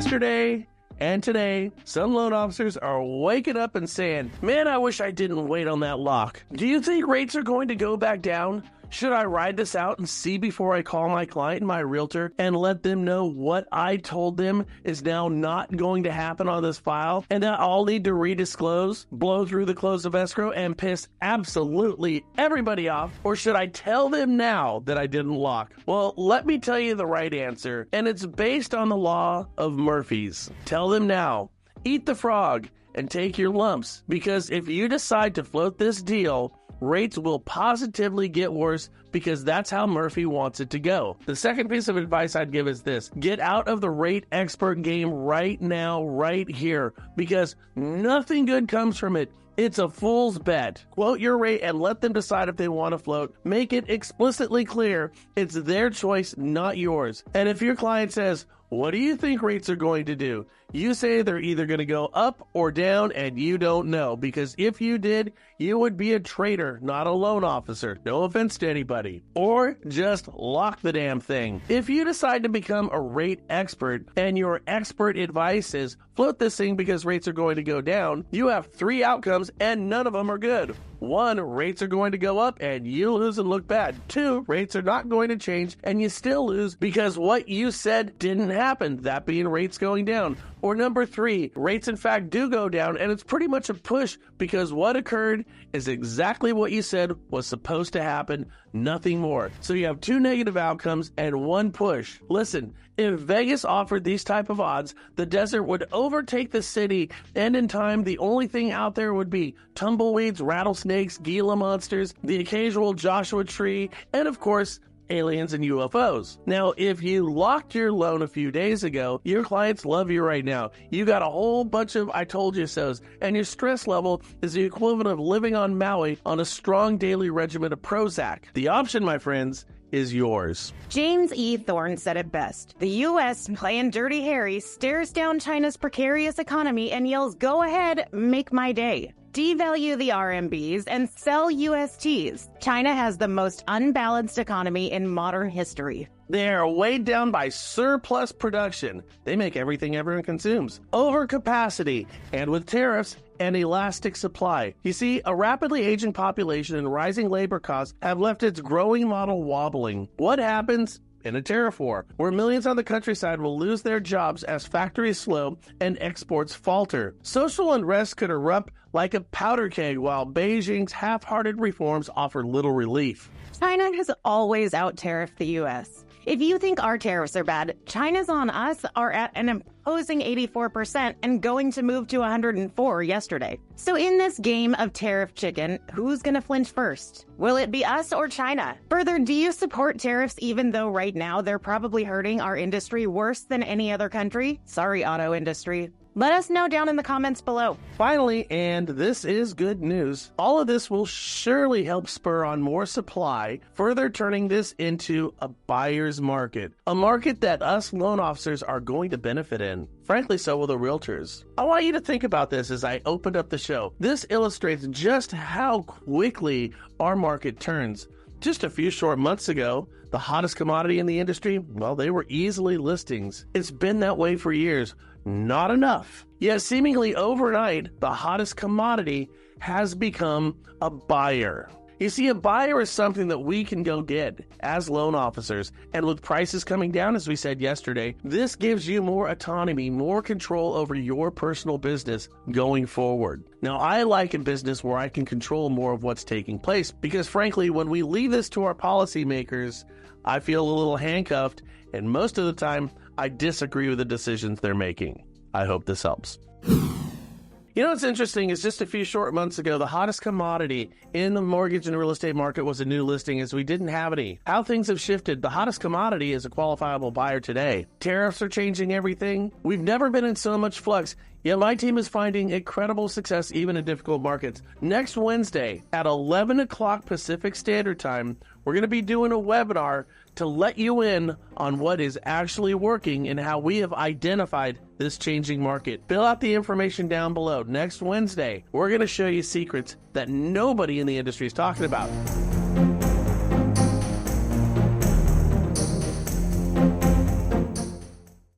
Yesterday and today, some loan officers are waking up and saying, man, I wish I didn't wait on that lock. Do you think rates are going to go back down? Should I ride this out and see before I call my client and my realtor and let them know what I told them is now not going to happen on this file and that I'll need to redisclose, blow through the close of escrow, and piss absolutely everybody off? Or should I tell them now that I didn't lock? Well, let me tell you the right answer, and it's based on the law of Murphy's. Tell them now. Eat the frog and take your lumps, because if you decide to float this deal, rates will positively get worse because that's how Murphy wants it to go. The second piece of advice I'd give is this: get out of the rate expert game right now, right here, because nothing good comes from it. It's a fool's bet. Quote your rate and let them decide if they want to float. Make it explicitly clear it's their choice, not yours. And if your client says, what do you think rates are going to do? You say they're either going to go up or down, and you don't know, because if you did, you would be a trader, not a loan officer. No offense to anybody. Or just lock the damn thing. If you decide to become a rate expert and your expert advice is float this thing because rates are going to go down, you have three outcomes and none of them are good. 1, rates are going to go up and you lose and look bad. 2, rates are not going to change and you still lose because what you said didn't happen, that being rates going down. Or number 3, rates in fact do go down and it's pretty much a push because what occurred is exactly what you said was supposed to happen, nothing more. So you have 2 negative outcomes and 1 push. Listen, if Vegas offered these type of odds, the desert would overtake the city, and in time, the only thing out there would be tumbleweeds, rattlesnakes, Gila monsters, the occasional Joshua tree, and of course, aliens and UFOs. Now, if you locked your loan a few days ago, your clients love you right now. You got a whole bunch of I told you so's, and your stress level is the equivalent of living on Maui on a strong daily regimen of Prozac. The option, my friends, is yours. James E. Thorne said it best. The U.S. playing Dirty Harry stares down China's precarious economy and yells, go ahead, make my day. Devalue the RMBs and sell USTs. China has the most unbalanced economy in modern history. They are weighed down by surplus production. They make everything everyone consumes. Overcapacity, and with tariffs, an elastic supply. You see, a rapidly aging population and rising labor costs have left its growing model wobbling. What happens in a tariff war, where millions on the countryside will lose their jobs as factories slow and exports falter? Social unrest could erupt like a powder keg while Beijing's half-hearted reforms offer little relief. China has always out-tariffed the U.S. If you think our tariffs are bad, China's on us are at an imposing 84% and going to move to 104 yesterday. So in this game of tariff chicken, who's going to flinch first? Will it be us or China? Further, do you support tariffs even though right now they're probably hurting our industry worse than any other country? Sorry, auto industry. Let us know down in the comments below. Finally, and this is good news, all of this will surely help spur on more supply, further turning this into a buyer's market. A market that us loan officers are going to benefit in. Frankly, so will the realtors. I want you to think about this as I opened up the show. This illustrates just how quickly our market turns. Just a few short months ago, the hottest commodity in the industry, well, they were easily listings. It's been that way for years. Not enough. Yet seemingly overnight, the hottest commodity has become a buyer. You see, a buyer is something that we can go get as loan officers. And with prices coming down, as we said yesterday, this gives you more autonomy, more control over your personal business going forward. Now, I like a business where I can control more of what's taking place because, frankly, when we leave this to our policymakers, I feel a little handcuffed, and most of the time, I disagree with the decisions they're making. I hope this helps. You know what's interesting is just a few short months ago, the hottest commodity in the mortgage and real estate market was a new listing, as we didn't have any. How things have shifted. The hottest commodity is a qualifiable buyer today. Tariffs are changing everything. We've never been in so much flux. Yet my team is finding incredible success even in difficult markets. Next Wednesday at 11 o'clock Pacific Standard Time, we're going to be doing a webinar to let you in on what is actually working and how we have identified this changing market. Fill out the information down below. Next Wednesday, we're going to show you secrets that nobody in the industry is talking about.